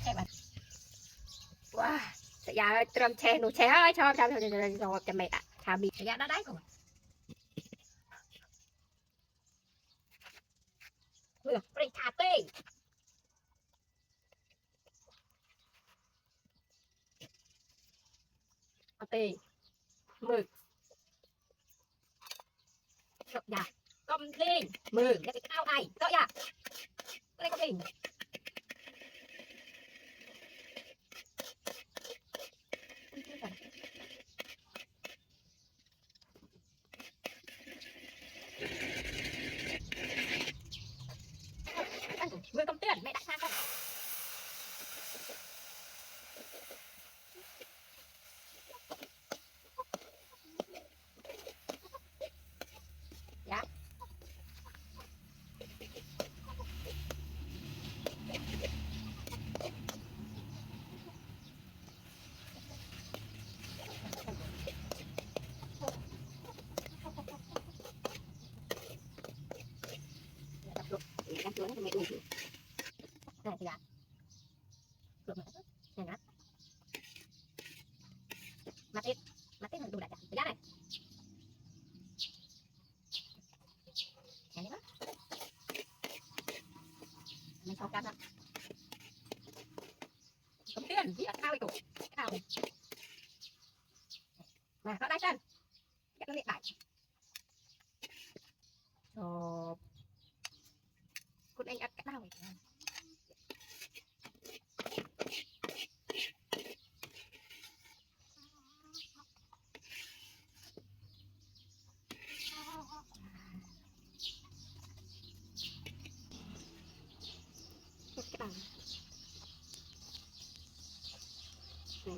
che bạn wow sẽ ra trầm che nụ che ơi cho rồi cho mẹ ạ thà bị sẽ ra đó đấy rồi được phải thà tê tê mực chọc dạ công linh mực cái ao này rõ dạ đây công linh mười công tiền mẹ đã sang không dạ em xuống mẹ ui này thì dạ được này nè mặt tết là đủ đại giá này này nữa mình sau cắt ra tấm tiền gì ở cao cái cổ cao này mà nó đai chân cái nó điện bài rồi con anh ăn cái nào này cái bằng này